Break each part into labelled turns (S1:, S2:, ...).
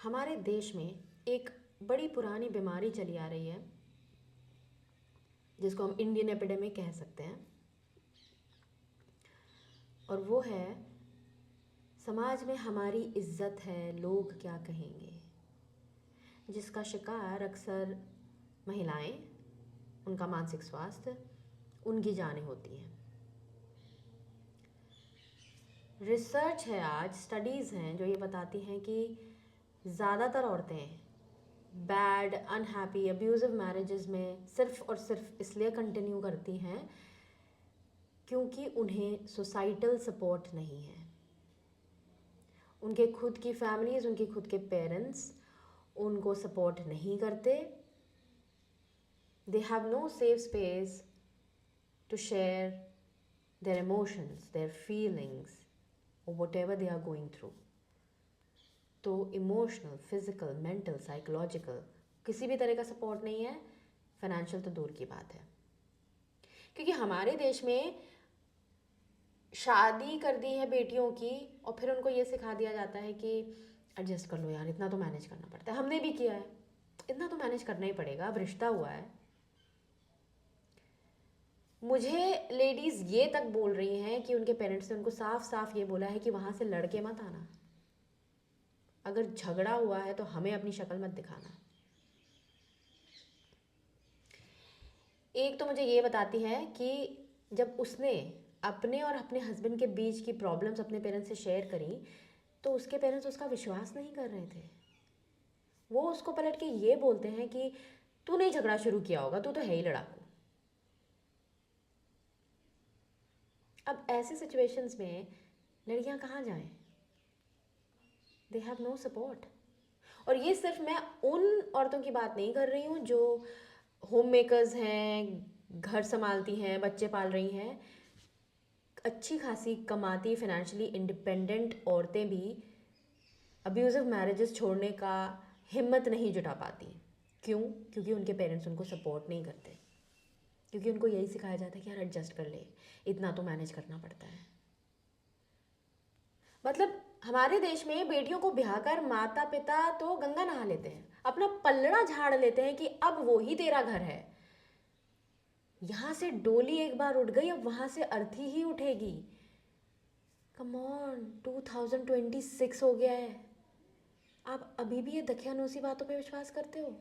S1: हमारे देश में एक बड़ी पुरानी बीमारी चली आ रही है जिसको हम इंडियन एपिडेमिक कह सकते हैं, और वो है समाज में हमारी इज्जत है, लोग क्या कहेंगे, जिसका शिकार अक्सर महिलाएं, उनका मानसिक स्वास्थ्य, उनकी जानें होती हैं। रिसर्च है, आज स्टडीज़ हैं जो ये बताती हैं कि ज़्यादातर औरतें बैड, अनहैप्पी, अब्यूज़िव मैरिजेस में सिर्फ़ और सिर्फ इसलिए कंटिन्यू करती हैं क्योंकि उन्हें सोसाइटल सपोर्ट नहीं है। उनके खुद की फैमिलीज़, उनके खुद के पेरेंट्स उनको सपोर्ट नहीं करते। They have no safe space to share their emotions, their feelings, or whatever they are going through. तो इमोशनल, फिजिकल, मेंटल, साइकोलॉजिकल किसी भी तरह का सपोर्ट नहीं है, फाइनेंशियल तो दूर की बात है। क्योंकि हमारे देश में शादी कर दी है बेटियों की और फिर उनको ये सिखा दिया जाता है कि एडजस्ट कर लो यार, इतना तो मैनेज करना पड़ता है, हमने भी किया है, इतना तो मैनेज करना ही पड़ेगा, अब रिश्ता हुआ है। मुझे लेडीज़ ये तक बोल रही हैं कि उनके पेरेंट्स ने उनको साफ साफ ये बोला है कि वहाँ से लड़के मत आना, अगर झगड़ा हुआ है तो हमें अपनी शक्ल मत दिखाना। एक तो मुझे ये बताती है कि जब उसने अपने और अपने हस्बैंड के बीच की प्रॉब्लम्स अपने पेरेंट्स से शेयर करी तो उसके पेरेंट्स उसका विश्वास नहीं कर रहे थे। वो उसको पलट के ये बोलते हैं कि तू नहीं झगड़ा शुरू किया होगा, तू तो है ही लड़ाकू। अब ऐसे सिचुएशंस में लड़कियां कहाँ जाएं? They have no support. और ये सिर्फ मैं उन औरतों की बात नहीं कर रही हूँ जो होम मेकर्स हैं, घर संभालती हैं, बच्चे पाल रही हैं। अच्छी खासी कमाती, फाइनेंशियली इंडिपेंडेंट औरतें भी अब्यूजिव मैरिजेस छोड़ने का हिम्मत नहीं जुटा पाती। क्यों? क्योंकि उनके पेरेंट्स उनको सपोर्ट नहीं करते, क्योंकि उनको यही सिखाया जाता है कि यार एडजस्ट कर ले, इतना तो मैनेज करना पड़ता है। मतलब हमारे देश में बेटियों को ब्याह कर माता पिता तो गंगा नहा लेते हैं, अपना पल्लड़ा झाड़ लेते हैं कि अब वो ही तेरा घर है। यहाँ से डोली एक बार उठ गई, अब वहाँ से अर्थी ही उठेगी। कम ऑन, 2026 हो गया है, आप अभी भी ये दकियानूसी बातों पे विश्वास करते हो?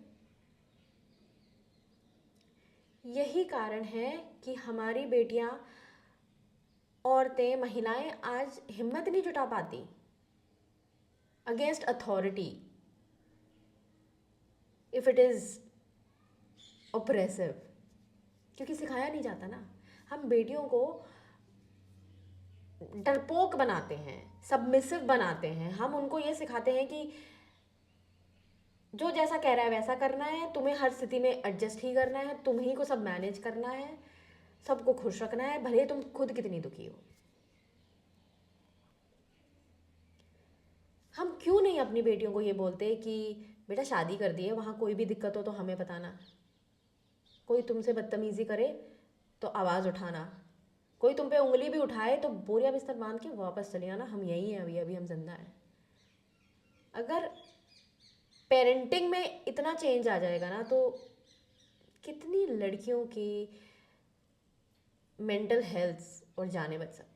S1: यही कारण है कि हमारी बेटियां, औरतें, महिलाएं आज हिम्मत नहीं जुटा पाती against authority if it is oppressive, क्योंकि सिखाया नहीं जाता ना। हम बेटियों को डरपोक बनाते हैं, सबमिसिव बनाते हैं। हम उनको ये सिखाते हैं कि जो जैसा कह रहा है वैसा करना है, तुम्हें हर स्थिति में एडजस्ट ही करना है, तुम ही को सब मैनेज करना है, सबको खुश रखना है, भले तुम खुद कितनी दुखी हो। हम क्यों नहीं अपनी बेटियों को ये बोलते कि बेटा शादी कर दी है, वहाँ कोई भी दिक्कत हो तो हमें बताना, कोई तुमसे बदतमीज़ी करे तो आवाज़ उठाना, कोई तुम पे उंगली भी उठाए तो बोरिया बिस्तर बांध के वापस चले आना, हम यही हैं, अभी अभी हम जिंदा हैं। अगर पेरेंटिंग में इतना चेंज आ जाएगा ना तो कितनी लड़कियों की मेंटल हेल्थ और जानें बच सकती हैं।